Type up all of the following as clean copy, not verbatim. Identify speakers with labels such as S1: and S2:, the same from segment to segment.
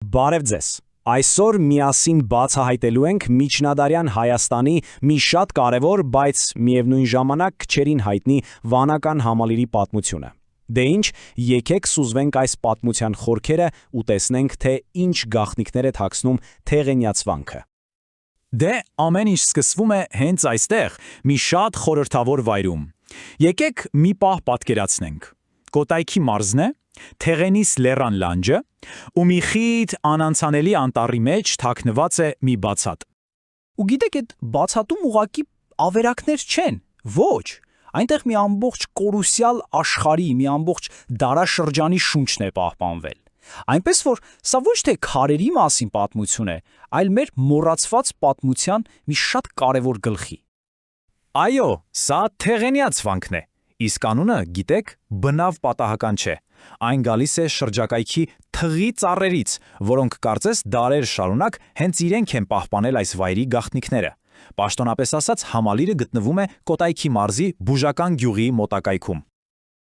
S1: Բարև ձեզ։ Այսօր միասին բացահայտելու ենք միջնադարյան Հայաստանի մի շատ կարևոր, բայց միևնույն ժամանակ քչերին հայտնի վանական համալիրի պատմությունը։ Դե ինչ, եկեք սուզվենք այս պատմության խորքերը ու տեսնենք, թե ինչ գաղտնիքներ է թաքցնում Թեղենյաց վանքը։
S2: Դե ամեն ինչ սկսվում է հենց այստեղ, մի շատ խորհրդավոր վայրում։ Եկեք մի պահ պատկերացնենք։ Կոտայքի մարզն է, Թեղենիս լեռան լանջը, ու մի խիտ անանցանելի անտառի մեջ թաքնված է մի բացատ։
S3: Ու գիտեք, այդ բացատում ուղակի ավերակներ չեն, ոչ, այնտեղ մի ամբողջ կորուսյալ աշխարհի, մի ամբողջ դարաշրջանի շունչն է պահպանվել։ Այնպես որ սա ոչ թե քարերի մասին պատմություն է, այլ մեր մոռացված պատմության մի շատ կարևոր գլխի։
S2: Այո, սա Թեղենյաց վանքն է, իսկ անունը, գիտեք, բնավ պատահական չէ։ Այն գալիս է շրջակայքի թղի ծառերից, որոնք կարծես դարեր շարունակ հենց իրենք են պահպանել այս վայրի գաղտնիքները։ Պաշտոնապես ասած, համալիրը գտնվում է Կոտայքի մարզի Բուժական գյուղի մոտակայքում։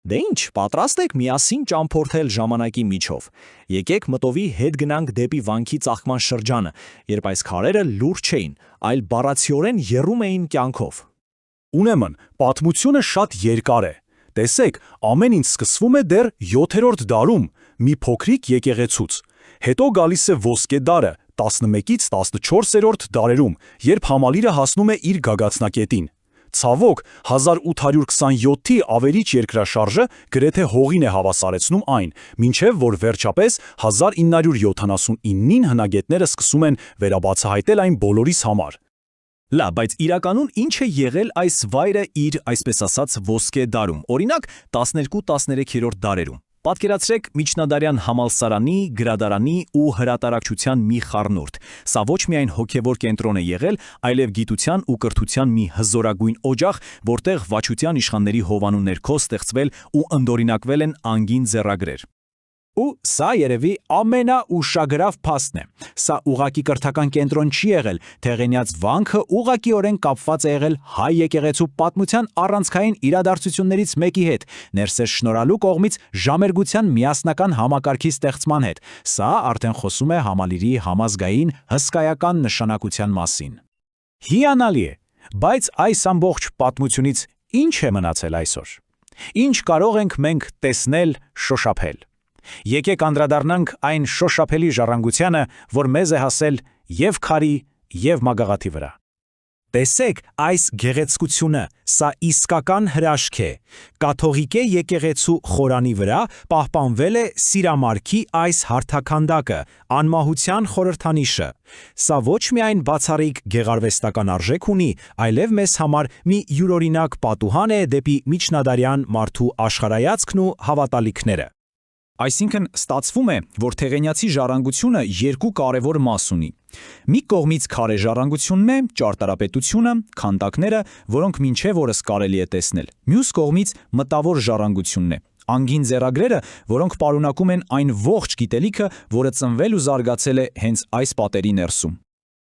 S3: Դե ինչ, պատրաստ եք միասին ճամփորդել ժամանակի միջով։ Եկեք մտովի հետ գնանք դեպի վանքի ծաղկման շրջանը, երբ այս քարերը լուրջ չէին, այլ բառացիորեն եռում էին կյանքով։
S1: Ուրեմն, պատմությունը շատ երկար է։ Տեսեք, ամեն ինչ սկսվում է դեռ 7-րդ դարում, մի փոքրիկ եկեղեցուց։ Հետո գալիս է ոսկե դարը, 11-ից 14-րդ դարերում, երբ համալիրը հասնում է իր գագաթնակետին։ Ցավոք, 1827-ի ավերիչ երկրաշարժը գրեթե հողին է հավասարեցնում այն, մինչև որ վերջապես 1979-ին հնագետները սկսում են վերաբացահայտել այն բոլորիս համար։
S2: Լավ, բայց իրականում ինչ է եղել այս վայրը իր, այսպես ասած, ոսկե դարում, օրինակ 12-13-րդ դարերում։ Պատկերացրեք միջնադարյան համալսարանի, գրադարանի ու հրատարակչության մի խառնուրդ։ Սա ոչ միայն հոգևոր կենտրոն է եղել, այլև գիտության ու կրթության մի հզորագույն օջախ, որտեղ վաչության իշխանների հովանու ներքո ստեղծվել ու ընդօրինակվել են անգին ձեռագրեր։ Ու սա երևի ամենաուշագրավ փաստն է։ Սա ուղղակի կրթական կենտրոն չի եղել, Թեղենյաց վանքը ուղղակիորեն կապված է եղել հայ եկեղեցու պատմության առանցքային իրադարձություններից մեկի հետ, Ներսես Շնորհալու կողմից ժամերգության միասնական համակարգի ստեղծման հետ։ Սա արդեն խոսում է համալիրի համազգային հսկայական նշանակության մասին։ Հիանալի է, բայց այս ամբողջ պատմությունից ինչ է մնացել այսօր։ Ինչ կարող ենք մենք տեսնել, շոշափել։ Եկեք անդրադառնանք այն շոշափելի ժառանգությանը, որ մեզ է հասել և քարի, և մագաղաթի վրա։ Տեսեք այս գեղեցկությունը, սա իսկական հրաշք է։ Կաթողիկե եկեղեցու խորանի վրա պահպանվել է սիրամարգի այս հարթաքանդակը, անմահության խորհրդանիշը։ Սա ոչ միայն բացառիկ գեղարվեստական արժեք ունի, այլև մեզ համար մի յուրօրինակ պատուհան է դեպի միջնադարյան մարդու աշխարհայացքն ու հավատալիքները։ Այսինքն ստացվում է, որ Թեղենյացի ժառանգությունը երկու կարևոր մաս ունի։ Մի կողմից քարե ժառանգությունն է, ճարտարապետությունը, քանդակները, որոնք մինչև օրս կարելի է տեսնել։ Մյուս կողմից մտավոր ժառանգությունն է, անգին ձեռագրերը, որոնք պարունակում են այն ողջ գիտելիքը, որը ծնվել ու զարգացել է հենց այս պատերի ներսում։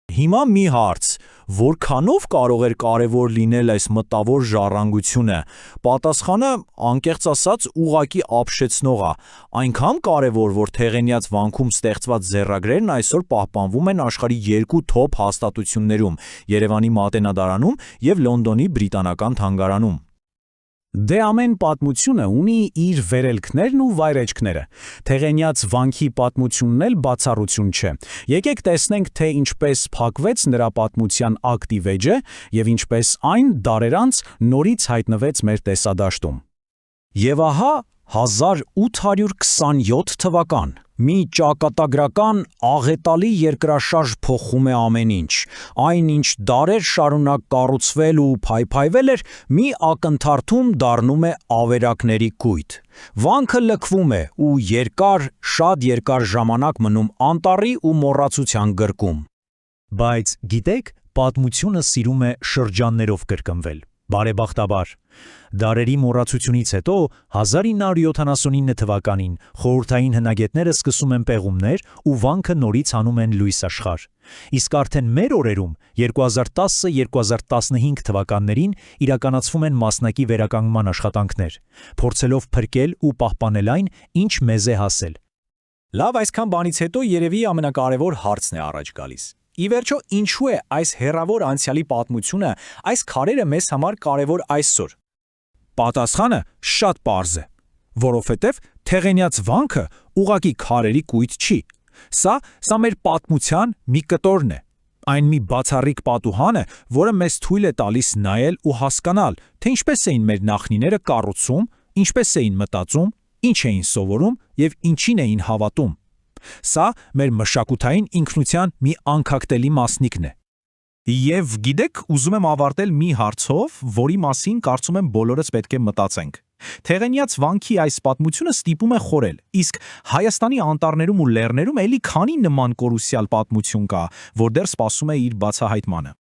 S3: Հիմա մի հարց, որքանով կարող էր կարևոր լինել այս մտավոր ժառանգությունը, պատասխանը, անկեղծ ասած, ուղղակի ապշեցնող է, այնքան կարևոր, որ Թեղենյաց վանքում ստեղծված ձեռագրերն այսօր պահպանվում են աշխարհի երկու թոփ հաստատություններում՝ Երևանի Մատենադարանում և Լոնդոնի Բրիտանական թանգարանում։
S1: Դե ամեն պատմությունը ունի իր վերելքներն ու վայրեջքները։ Թեղենյաց վանքի պատմությունն էլ բացառություն չէ։ Եկեք տեսնենք, թե ինչպես փակվեց նրա պատմության ակտիվ էջը և ինչպես այն դարեր անց նորից հայտնվեց մեր տեսադաշտում։ Եվ ահա 1827 թվական, մի ճակատագրական աղետալի երկրաշարժ փոխում է ամեն ինչ։ Այն, ինչ դարեր շարունակ կառուցվել ու փայփայվել էր, մի ակնթարթում դառնում է ավերակների կույտ։ Վանքը լքվում է ու երկար, շատ երկար ժամանակ մնում անտառի ու մոռացության գրկում։
S3: Բայց գիտեք, պատմությունը սիրում է շրջաններով կրկնվել։ Բարեբախտաբար, դարերի մոռացությունից հետո 1979 թվականին խորհրդային հնագետները սկսում են պեղումներ ու վանքը նորից հանում են լույս աշխարհ։ Իսկ արդեն մեր օրերում 2010-2015 թվականներին իրականացվում են մասնակի վերականգնման աշխատանքներ, փորձելով փրկել ու պահպանել այն, ինչ մեզ է հասել։
S2: Լավ, այսքան բանից հետո երևի ամենակարևոր հարցն է առաջ գալիս։ Ի վերջո, ինչու է այս հերավոր անցյալի պատմությունը, այս քարերը մեզ համար կարևոր այսօր։
S3: Պատասխանը շատ պարզ է, որովհետև թեղենյաց վանքը ուղակի քարերի կույտ չի։ Սա մեր պատմության մի կտորն է։ Այն մի բացառիկ պատուհան է, որը մեզ թույլ է տալիս նայել ու հասկանալ, թե ինչպես էին մեր նախնիները կառուցում, ինչպես էին մտածում, ինչ էին սովորում եւ ինչին էին հավատում։ Սա մեր մշակութային ինքնության մի անկախտելի մասնիկն է։
S2: Եվ գիտեք, ուզում եմ ավարտել մի հարցով, որի մասին կարծում եմ բոլորս պետք է մտածենք։ Թեղենյաց վանքի այս պատմությունը ստիպում է խորել, իսկ Հայաստանի անտառներում ու լեռներում էլի քանի նման կորուսյալ պատմություն կա, որ դեռ սպասում է իր բացահայտմանը։